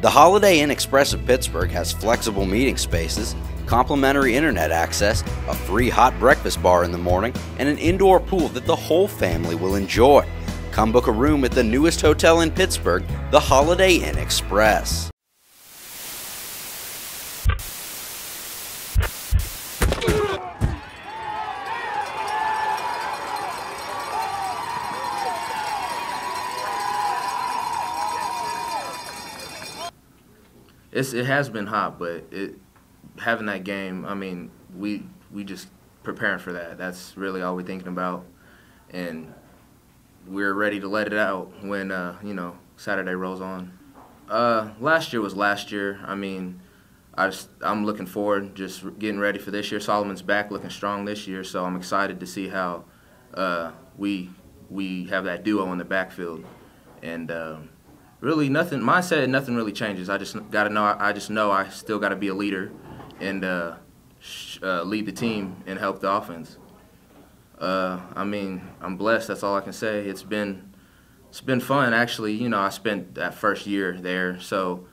The Holiday Inn Express of Pittsburgh has flexible meeting spaces, complimentary internet access, a free hot breakfast bar in the morning, and an indoor pool that the whole family will enjoy. Come book a room at the newest hotel in Pittsburgh, the Holiday Inn Express. It has been hot, but having that game, I mean, we just preparing for that. That's really all we're thinking about, and we're ready to let it out when Saturday rolls on. Last year was last year. I mean, I'm looking forward, just getting ready for this year. Solomon's back, looking strong this year, so I'm excited to see how we have that duo in the backfield, and. Really, nothing really changes. I just know I still got to be a leader and lead the team and help the offense. I mean, I'm blessed. That's all I can say. It's been fun, actually. I spent that first year there, so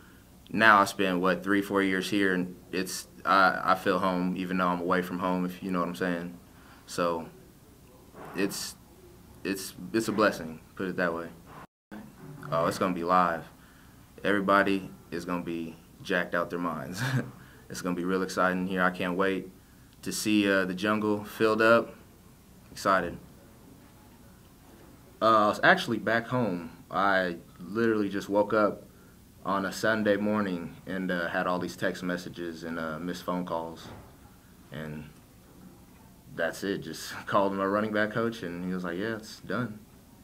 now I spend 3-4 years here, and I feel home even though I'm away from home, if you know what I'm saying. So it's a blessing, put it that way. Oh, it's going to be live. Everybody is going to be jacked out their minds. It's going to be real exciting here. I can't wait to see the jungle filled up. Excited. I was actually back home. I literally just woke up on a Sunday morning and had all these text messages and missed phone calls. And that's it. Just called my running back coach, and he was like, yeah, it's done.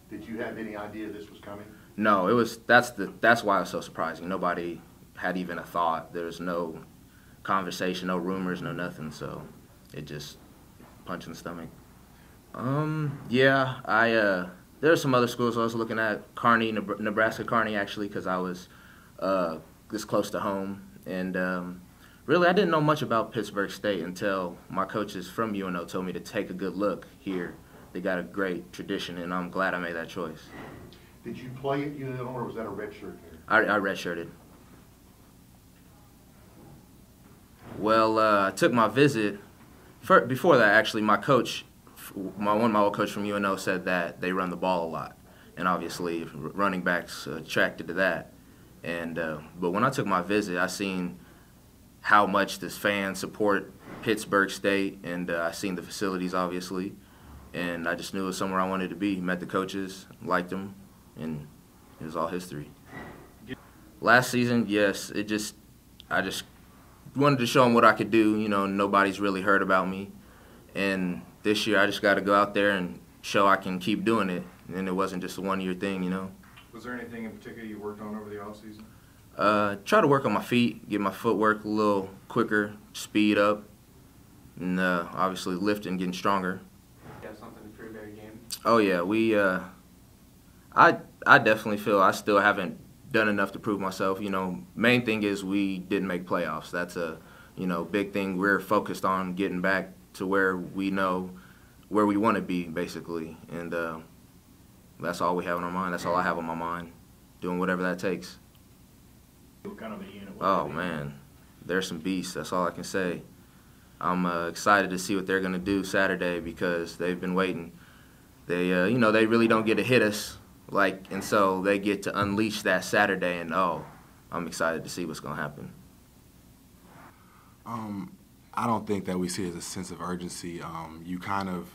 Did you have any idea this was coming? No, that's why it was so surprising. Nobody had even a thought. There was no conversation, no rumors, no nothing. So it just punched in the stomach. Yeah, there are some other schools I was looking at. Kearney, Nebraska Kearney, actually, because I was this close to home. And really, I didn't know much about Pittsburgh State until my coaches from UNO told me to take a good look here. They got a great tradition, and I'm glad I made that choice. Did you play at UNO, or was that a redshirt here? I redshirted. Well, I took my visit. Before that, actually, one of my old coach from UNO said that they run the ball a lot, and obviously running backs attracted to that. And but when I took my visit, I seen how much the fans support Pittsburgh State, and I seen the facilities, obviously, and I just knew it was somewhere I wanted to be. Met the coaches, liked them, and it was all history. Last season, yes, I just wanted to show them what I could do. Nobody's really heard about me, and this year I just got to go out there and show I can keep doing it, and it wasn't just a one-year thing, Was there anything in particular you worked on over the offseason? Try to work on my feet, get my footwork a little quicker, speed up, and obviously lifting, getting stronger. You have something to prove every game? Oh yeah, I definitely feel I still haven't done enough to prove myself. Main thing is we didn't make playoffs. That's a big thing. We're focused on getting back to where we know where we want to be, basically, and that's all we have on our mind. That's all I have on my mind, doing whatever that takes. What kind of a unit? Oh man, they're some beasts. That's all I can say. I'm excited to see what they're gonna do Saturday because they've been waiting. They they really don't get to hit us. And so they get to unleash that Saturday, and I'm excited to see what's going to happen. I don't think that we see it as a sense of urgency. You kind of,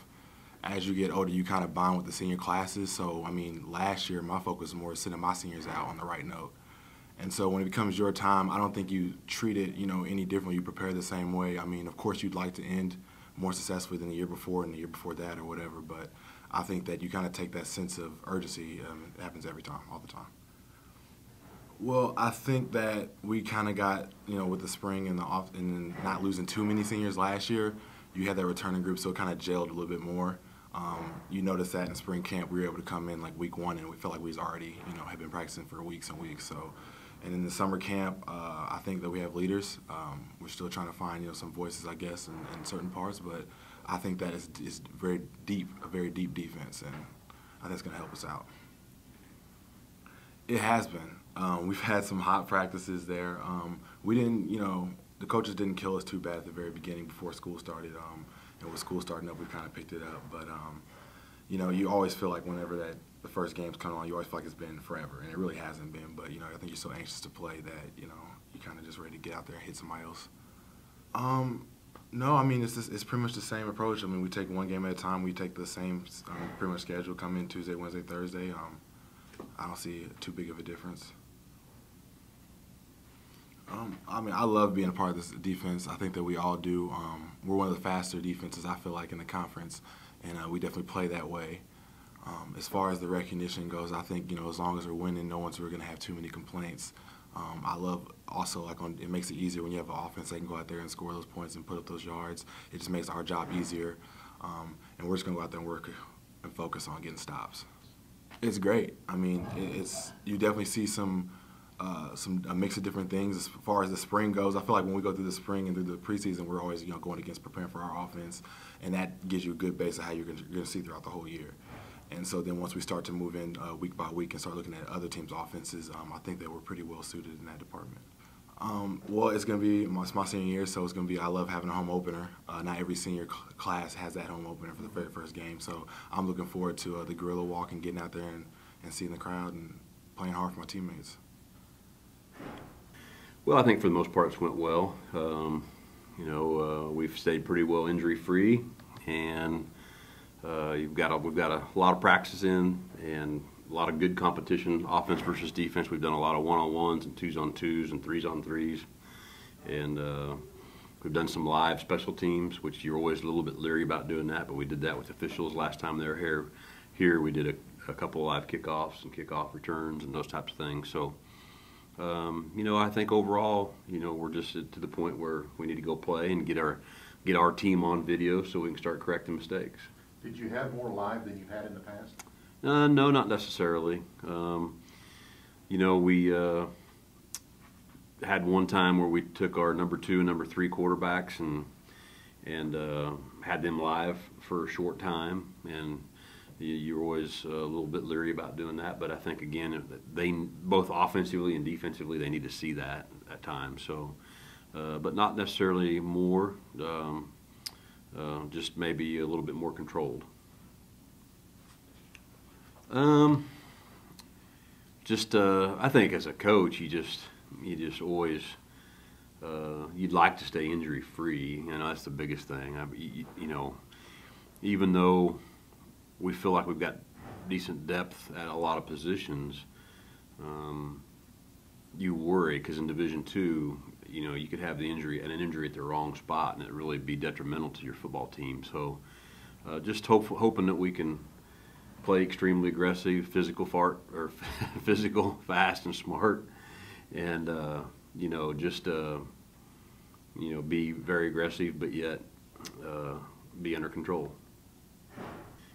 as you get older, you kind of bond with the senior classes. So, I mean, last year my focus was more sending my seniors out on the right note. And so when it becomes your time, I don't think you treat it, any differently. You prepare the same way. I mean, of course, you'd like to end more successfully than the year before and the year before that or whatever, but I think that you kind of take that sense of urgency. It happens every time, all the time. Well, I think that we kind of got, with the spring and and not losing too many seniors last year, you had that returning group, so it kind of gelled a little bit more. You noticed that in spring camp, we were able to come in week 1, and we felt like we was already, had been practicing for weeks and weeks. So, and in the summer camp, I think that we have leaders. We're still trying to find, some voices, I guess, in certain parts, but I think that is a very deep defense, and I think it's going to help us out. It has been. We've had some hot practices there. We didn't, the coaches didn't kill us too bad at the very beginning before school started. And with school starting up, we kind of picked it up. But, you always feel like whenever the first game's come on, you always feel like it's been forever, and it really hasn't been. But, I think you're so anxious to play that, you're kind of just ready to get out there and hit somebody else. No, I mean, it's pretty much the same approach. I mean, we take one game at a time. We take the same pretty much schedule, come in Tuesday, Wednesday, Thursday. I don't see too big of a difference. I mean, I love being a part of this defense. I think that we all do. We're one of the faster defenses, I feel like, in the conference, and we definitely play that way. As far as the recognition goes, I think, as long as we're winning, no one's really going to have too many complaints. I love also, it makes it easier when you have an offense that can go out there and score those points and put up those yards. It just makes our job easier, and we're just going to go out there and work and focus on getting stops. It's great. I mean, you definitely see a mix of different things. As far as the spring goes, I feel like when we go through the spring and through the preseason, we're always going against preparing for our offense, and that gives you a good base of how you're going to see throughout the whole year. And so then once we start to move in week by week and start looking at other teams' offenses, I think that we're pretty well suited in that department. Well, it's going to be my senior year, so it's going to be, I love having a home opener. Not every senior class has that home opener for the very first game, so I'm looking forward to the Gorilla walk and getting out there and seeing the crowd and playing hard for my teammates. Well, I think for the most part it's went well. We've stayed pretty well injury-free, and we've got a lot of practice in and a lot of good competition, offense versus defense. We've done a lot of one-on-ones and twos-on-twos and threes-on-threes, and we've done some live special teams, which you're always a little bit leery about doing that, but we did that with officials last time they were here. Here we did a couple of live kickoffs and kickoff returns and those types of things. So, I think overall, we're just to the point where we need to go play and get our team on video so we can start correcting mistakes. Did you have more live than you've had in the past? No, not necessarily. We had one time where we took our number 2 and number 3 quarterbacks and had them live for a short time, and you're always a little bit leery about doing that. But I think, again, they both offensively and defensively, they need to see that at times. So, but not necessarily more. Just maybe a little bit more controlled. I think as a coach, you just always you'd like to stay injury free. That's the biggest thing. Even though we feel like we've got decent depth at a lot of positions, you worry because in Division II, you could have an injury at the wrong spot, and it really be detrimental to your football team. So, just hoping that we can play extremely aggressive, physical, fast, and smart, and be very aggressive, but yet be under control.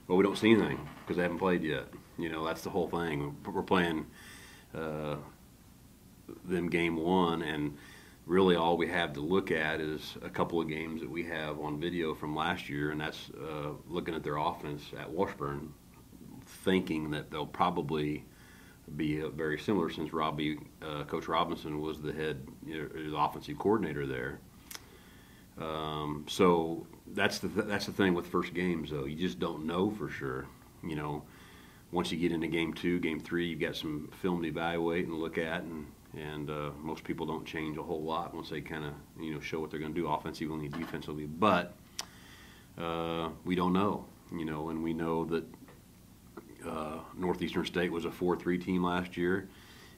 Well, we don't see anything because they haven't played yet. That's the whole thing. We're playing them game 1, and really all we have to look at is a couple of games that we have on video from last year, and that's looking at their offense at Washburn, thinking that they'll probably be very similar since Coach Robinson was the the offensive coordinator there. So that's the thing with first games, though. You just don't know for sure. Once you get into game 2, game 3, you've got some film to evaluate and look at, and most people don't change a whole lot once they kind of show what they're going to do offensively and defensively. But we don't know, and we know that Northeastern State was a 4-3 team last year,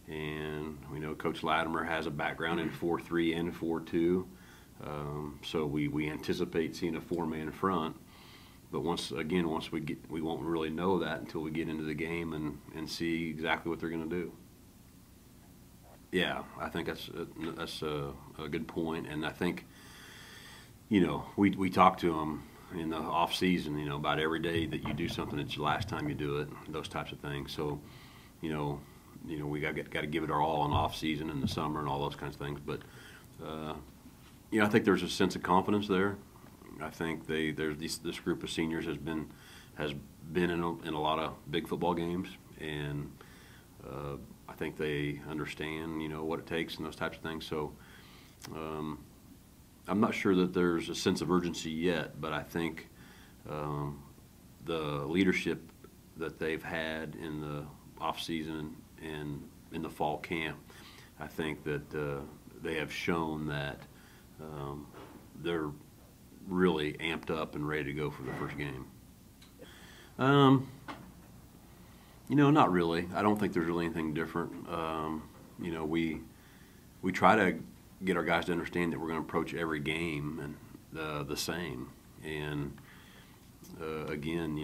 and we know Coach Latimer has a background in 4-3 and 4-2. So we anticipate seeing a 4-man front, but once we won't really know that until we get into the game and see exactly what they're going to do. Yeah, I think that's a good point, and I think we talk to them in the off season, about every day that you do something, it's the last time you do it, those types of things. So, we got to give it our all in off season in the summer and all those kinds of things. But I think there's a sense of confidence there. I think this group of seniors has been in a lot of big football games, and I think they understand, what it takes and those types of things. So I'm not sure that there's a sense of urgency yet, but I think the leadership that they've had in the off season and in the fall camp, I think that they have shown that they're really amped up and ready to go for the first game. Not really. I don't think there's really anything different. We try to get our guys to understand that we're going to approach every game and the same. And again,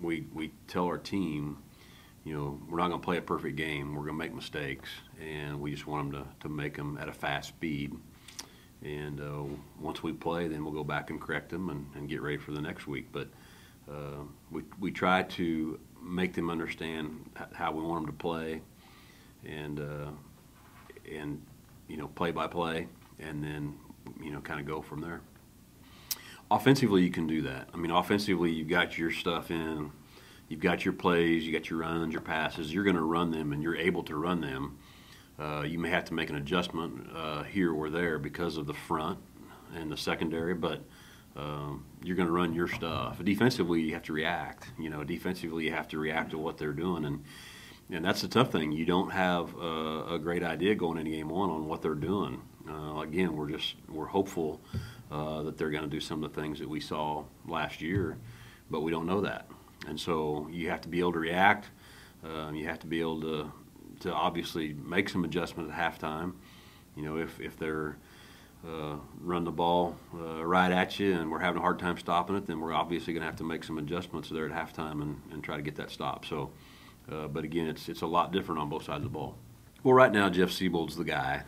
we tell our team, we're not going to play a perfect game. We're going to make mistakes, and we just want them to make them at a fast speed. And once we play, then we'll go back and correct them and get ready for the next week. But we try to make them understand how we want them to play, and play by play, and then kind of go from there. Offensively, you can do that. I mean, offensively, you've got your stuff in, you've got your plays, you got your runs, your passes. You're going to run them, and you're able to run them. You may have to make an adjustment here or there because of the front and the secondary, but you're going to run your stuff. Defensively, you have to react. Defensively, you have to react to what they're doing, and that's the tough thing. You don't have a great idea going into game one on what they're doing. Again, we're hopeful that they're going to do some of the things that we saw last year, but we don't know that. And so you have to be able to react. You have to be able to obviously make some adjustments at halftime. If they're run the ball right at you and we're having a hard time stopping it, then we're obviously going to have to make some adjustments there at halftime and try to get that stop. So, but again, it's a lot different on both sides of the ball. Well, right now Jeff Seybold's the guy.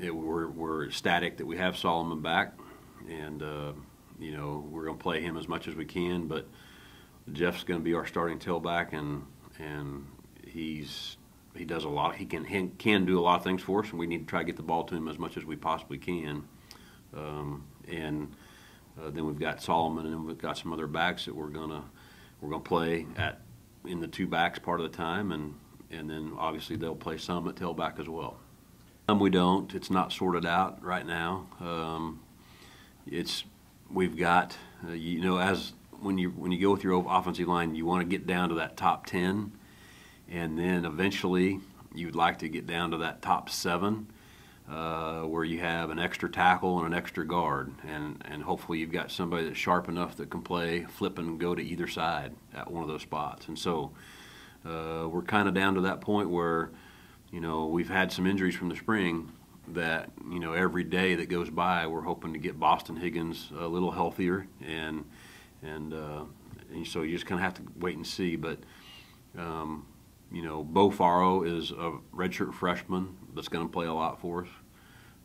We're ecstatic that we have Solomon back, and we're going to play him as much as we can. But Jeff's going to be our starting tailback, and he does a lot. He can do a lot of things for us, and we need to try to get the ball to him as much as we possibly can. Then we've got Solomon, and then we've got some other backs that we're gonna play in the two backs part of the time, and then obviously they'll play some at tailback as well. We don't. It's not sorted out right now. We've got as when you go with your offensive line, you want to get down to that top 10. And then eventually you'd like to get down to that top 7 where you have an extra tackle and an extra guard. And hopefully you've got somebody that's sharp enough that can play, flip and go to either side at one of those spots. And so we're kind of down to that point where, we've had some injuries from the spring that, every day that goes by we're hoping to get Boston Higgins a little healthier. And so you just kind of have to wait and see. But Bo Faro is a redshirt freshman that's going to play a lot for us.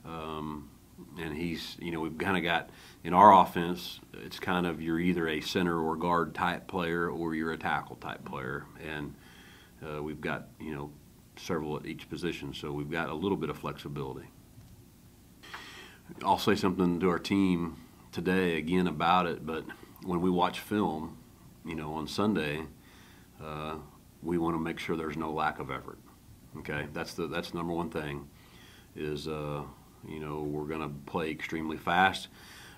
And he's, we've kind of got, in our offense, it's kind of you're either a center or guard type player or you're a tackle type player. And we've got, several at each position, so we've got a little bit of flexibility. I'll say something to our team today again about it, but when we watch film, on Sunday, we want to make sure there's no lack of effort. Okay, that's the number one thing. Is we're going to play extremely fast.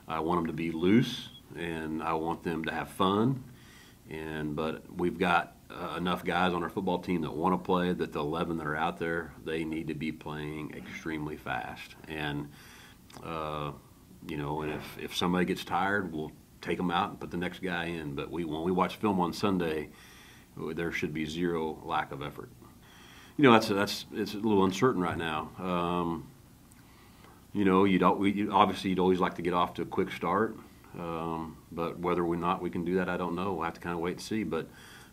I want them to be loose, and I want them to have fun. But we've got enough guys on our football team that want to play. That the 11 that are out there, they need to be playing extremely fast. And and if somebody gets tired, we'll take them out and put the next guy in. But when we watch film on Sunday, there should be zero lack of effort. It's a little uncertain right now. You'd always like to get off to a quick start, but whether or not we can do that, I don't know. We'll have to kind of wait and see. But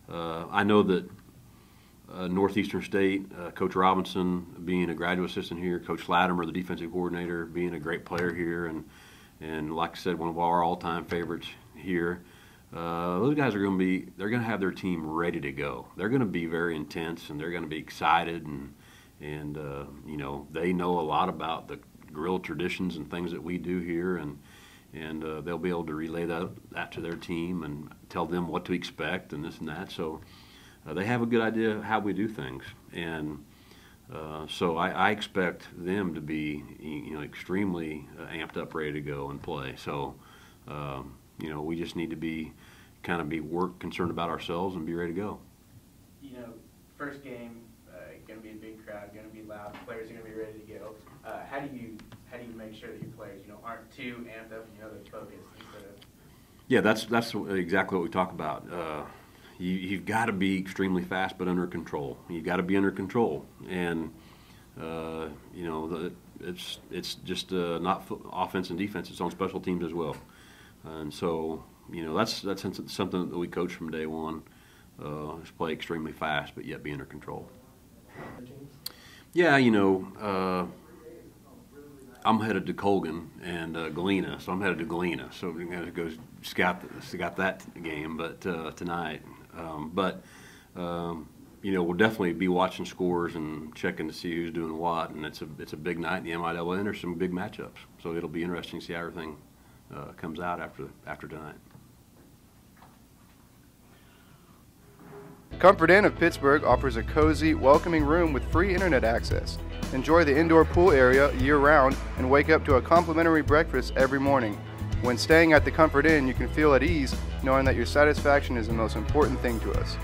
I know that Northeastern State, Coach Robinson being a graduate assistant here, Coach Latimer, the defensive coordinator, being a great player here, and like I said, one of our all-time favorites here. Those guys they're going to have their team ready to go. They're going to be very intense, and they're going to be excited, and they know a lot about the Gorilla traditions and things that we do here, and they'll be able to relay that to their team and tell them what to expect and this and that. So they have a good idea of how we do things, and so I expect them to be, extremely amped up, ready to go and play. So, we just need to be concerned about ourselves and be ready to go. First game, going to be a big crowd, going to be loud. Players are going to be ready to go. How do you make sure that your players, aren't too amped up and they're focused instead of? Yeah, that's exactly what we talk about. You've got to be extremely fast, but under control. You've got to be under control, and it's just not offense and defense. It's on special teams as well, and so that's something that we coach from day one. Is play extremely fast, but yet be under control. Yeah, I'm headed to Colgan and Galena, so I'm headed to Galena. So we're going to go scout that game, but tonight. We'll definitely be watching scores and checking to see who's doing what, and it's a big night in the MIAA, and there's some big matchups. So it'll be interesting to see how everything comes out after tonight. Comfort Inn of Pittsburgh offers a cozy, welcoming room with free internet access. Enjoy the indoor pool area year-round and wake up to a complimentary breakfast every morning. When staying at the Comfort Inn, you can feel at ease knowing that your satisfaction is the most important thing to us.